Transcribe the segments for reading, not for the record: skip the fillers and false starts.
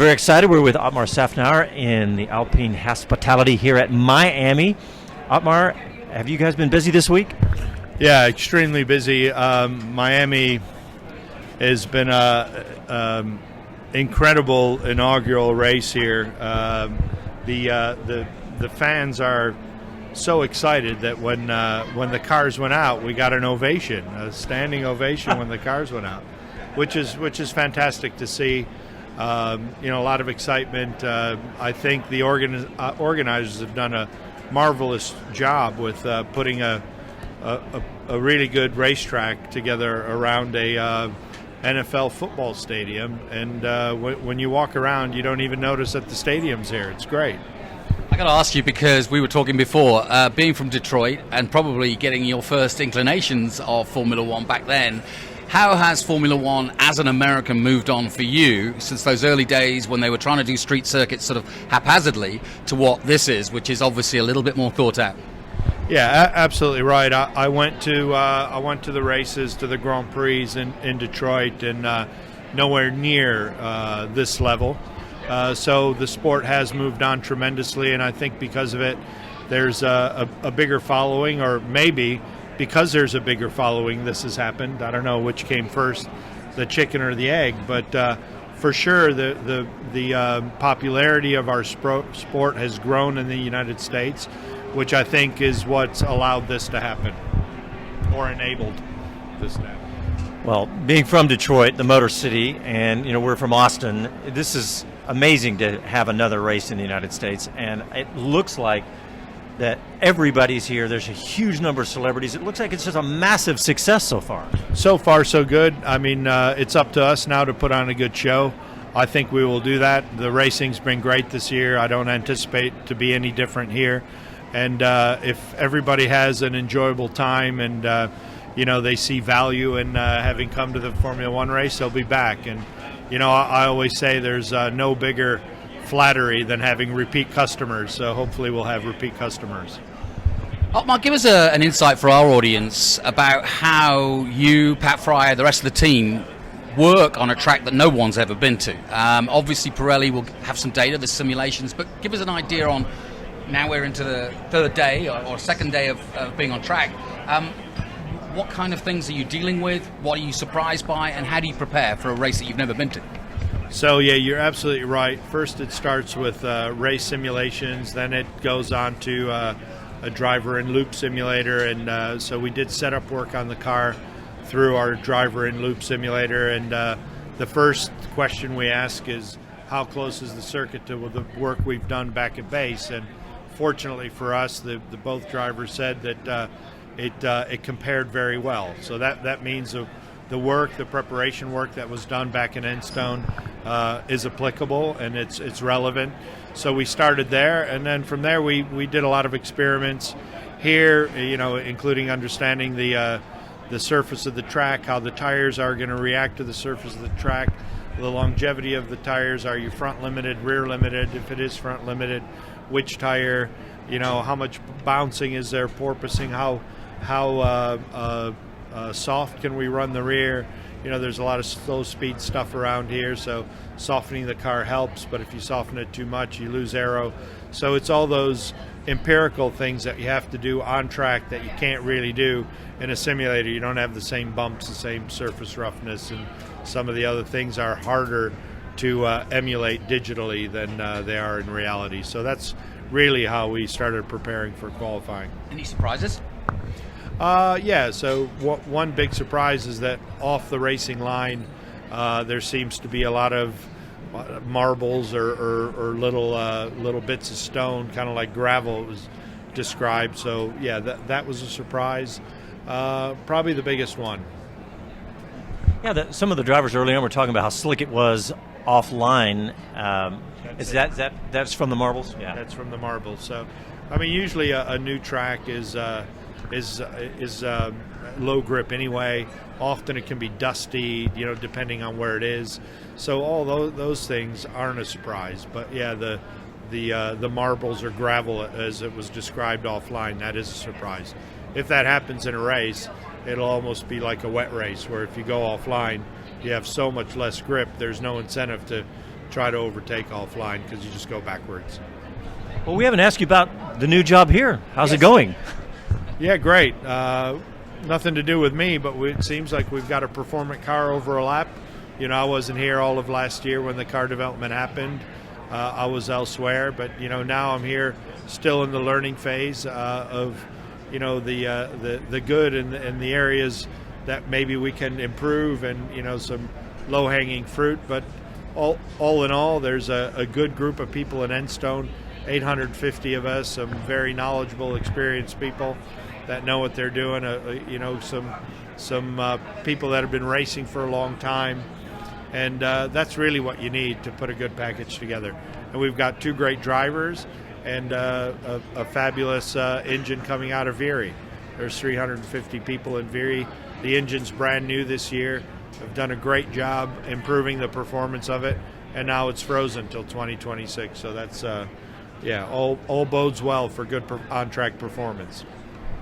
very excited. We're with Otmar Szafnauer in the Alpine Hospitality here at Miami. Otmar, have you guys been busy this week? Yeah, extremely busy. Miami has been an incredible inaugural race here. The fans are so excited that when the cars went out, we got an ovation, a standing ovation when the cars went out, which is fantastic to see. A lot of excitement. I think the organizers have done a marvelous job with putting a really good racetrack together around a NFL football stadium. And when you walk around, you don't even notice that the stadium's here. It's great. I got to ask you, because we were talking before, being from Detroit and probably getting your first inclinations of Formula One back then, how has Formula One as an American moved on for you since those early days when they were trying to do street circuits sort of haphazardly to what this is, which is obviously a little bit more thought out? Yeah, absolutely right. I went to the races, to the Grand Prix in Detroit, and nowhere near this level. So the sport has moved on tremendously, and I think because of it, there's a bigger following, or maybe because there's a bigger following, this has happened. I don't know which came first, the chicken or the egg, but for sure the popularity of our sport has grown in the United States, which I think is what's allowed this to happen, or enabled this to happen. Well, being from Detroit, the Motor City, and we're from Austin, this is amazing to have another race in the United States, and it looks like that everybody's here. There's a huge number of celebrities. It looks like it's just a massive success so far. So far, so good. I mean, it's up to us now to put on a good show. I think we will do that. The racing's been great this year. I don't anticipate to be any different here. And if everybody has an enjoyable time and they see value in having come to the Formula One race, they'll be back. And I always say there's no bigger flattery than having repeat customers. So hopefully we'll have repeat customers. Otmar, give us an insight for our audience about how you, Pat Fryer, the rest of the team work on a track that no one's ever been to. Obviously Pirelli will have some data, the simulations, but give us an idea on, now we're into the third day or second day of being on track. What kind of things are you dealing with? What are you surprised by? And how do you prepare for a race that you've never been to? So, yeah, you're absolutely right. First, it starts with race simulations. Then it goes on to a driver-in-loop simulator. And so we did setup work on the car through our driver-in-loop simulator. And the first question we ask is, how close is the circuit to the work we've done back at base? And fortunately for us, the both drivers said that it compared very well. So that means the work, the preparation work that was done back in Enstone is applicable and it's relevant. So we started there, and then from there we did a lot of experiments here, including understanding the surface of the track, how the tires are going to react to the surface of the track, the longevity of the tires. Are you front limited, rear limited? If it is front limited, which tire? How much bouncing is there, porpoising? How soft can we run the rear? There's a lot of slow speed stuff around here, so softening the car helps, but if you soften it too much, you lose aero. So it's all those empirical things that you have to do on track that you can't really do in a simulator. You don't have the same bumps, the same surface roughness, and some of the other things are harder to emulate digitally than they are in reality. So that's really how we started preparing for qualifying. Any surprises? Yeah, so one big surprise is that off the racing line, there seems to be a lot of marbles or little bits of stone, kind of like gravel was described. So yeah, that was a surprise. Probably the biggest one. Yeah, some of the drivers early on were talking about how slick it was offline. That's from the marbles? Yeah, that's from the marbles. So, I mean, usually a new track is low grip anyway. Often it can be dusty, depending on where it is. So all those things aren't a surprise. But yeah, the marbles or gravel, as it was described offline, that is a surprise. If that happens in a race, it'll almost be like a wet race, where if you go offline, you have so much less grip. There's no incentive try to overtake all flying because you just go backwards. Well, we haven't asked you about the new job here. How's it going? Yeah, great. Nothing to do with me, but it seems like we've got a performant car over a lap. I wasn't here all of last year when the car development happened. I was elsewhere, but now I'm here, still in the learning phase of the good and the areas that maybe we can improve, and some low-hanging fruit. But all in all, there's a good group of people in Enstone, 850 of us, some very knowledgeable, experienced people that know what they're doing. Some people that have been racing for a long time. And that's really what you need to put a good package together. And we've got 2 great drivers and a fabulous engine coming out of Viry. There's 350 people in Viry. The engine's brand new this year. Have done a great job improving the performance of it, and now it's frozen till 2026. So that's all bodes well for good on-track performance.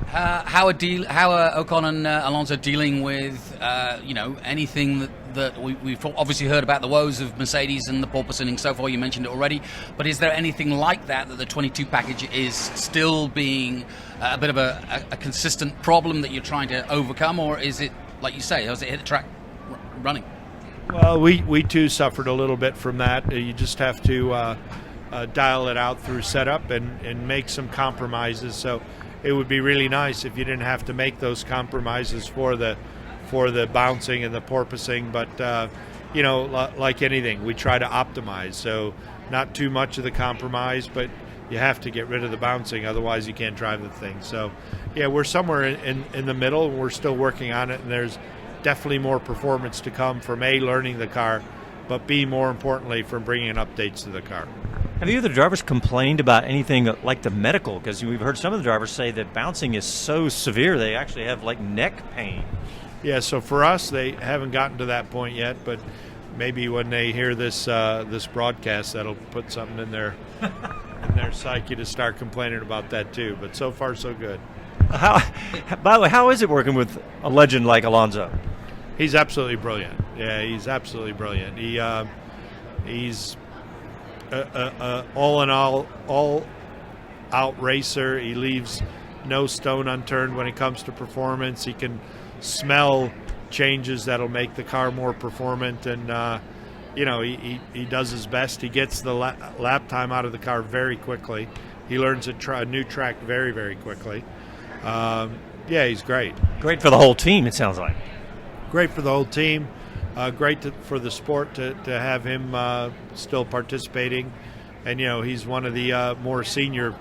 How are Ocon and Alonso dealing with anything that we've obviously heard about the woes of Mercedes and the porpoising so far? You mentioned it already, but is there anything like that the 22 package is still being a bit of a consistent problem that you're trying to overcome, or is it, like you say, has it hit the track running? Well, we too suffered a little bit from that. You just have to dial it out through setup and make some compromises. So it would be really nice if you didn't have to make those compromises for the bouncing and the porpoising. But like anything, we try to optimize. So not too much of the compromise, but you have to get rid of the bouncing, otherwise you can't drive the thing. So yeah, we're somewhere in the middle. We're still working on it, and there's definitely more performance to come from learning the car, but B, more importantly, from bringing updates to the car. Have either drivers complained about anything like the medical? Because we've heard some of the drivers say that bouncing is so severe they actually have like neck pain. Yeah, so for us, they haven't gotten to that point yet, but maybe when they hear this broadcast, that'll put something in their psyche to start complaining about that too. But so far, so good. By the way, how is it working with a legend like Alonso? He's absolutely brilliant. Yeah, he's absolutely brilliant. He's all in all out racer. He leaves no stone unturned when it comes to performance. He can smell changes that'll make the car more performant, and he does his best. He gets the lap time out of the car very quickly. He learns a new track very, very quickly. He's great. Great for the whole team, it sounds like. Great for the whole team. Great for the sport to have him still participating. And, he's one of the more senior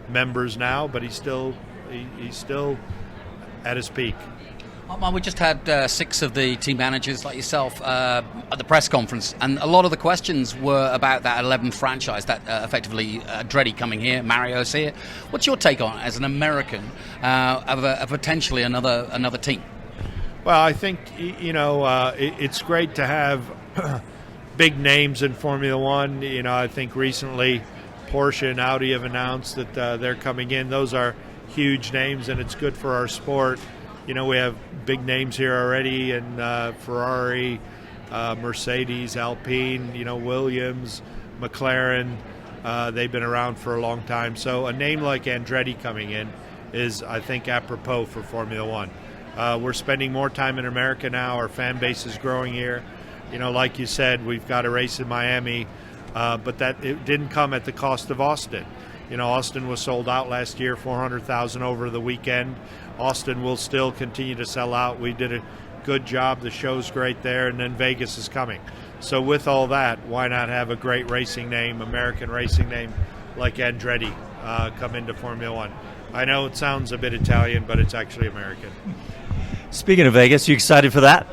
members now, but he's still at his peak. We just had 6 of the team managers like yourself at the press conference, and a lot of the questions were about that 11th franchise, that effectively Andretti coming here, Mario's here. What's your take on it as an American of potentially another team? Well, I think it's great to have big names in Formula One. I think recently Porsche and Audi have announced that they're coming in. Those are huge names, and it's good for our sport. We have big names here already, and Ferrari, Mercedes, Alpine, Williams, McLaren. They've been around for a long time. So a name like Andretti coming in is, I think, apropos for Formula One. We're spending more time in America now. Our fan base is growing here. Like you said, we've got a race in Miami, but it didn't come at the cost of Austin. Austin was sold out last year, 400,000 over the weekend. Austin will still continue to sell out. We did a good job. The show's great there, and then Vegas is coming. So with all that, why not have a great racing name, American racing name like Andretti come into Formula One? I know it sounds a bit Italian, but it's actually American. Speaking of Vegas, you excited for that?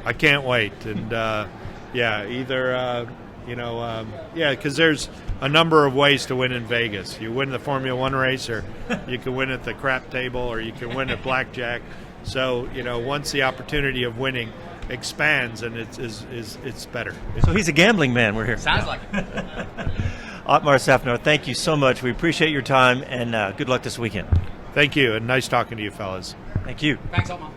I can't wait. And because there's a number of ways to win in Vegas. You win the Formula One race, or you can win at the crap table, or you can win at blackjack. So once the opportunity of winning expands, and it's better. So he's a gambling man. We're here. Sounds like it. Otmar Szafnauer, thank you so much. We appreciate your time, and good luck this weekend. Thank you, and nice talking to you, fellas. Thank you. Thanks, Otmar.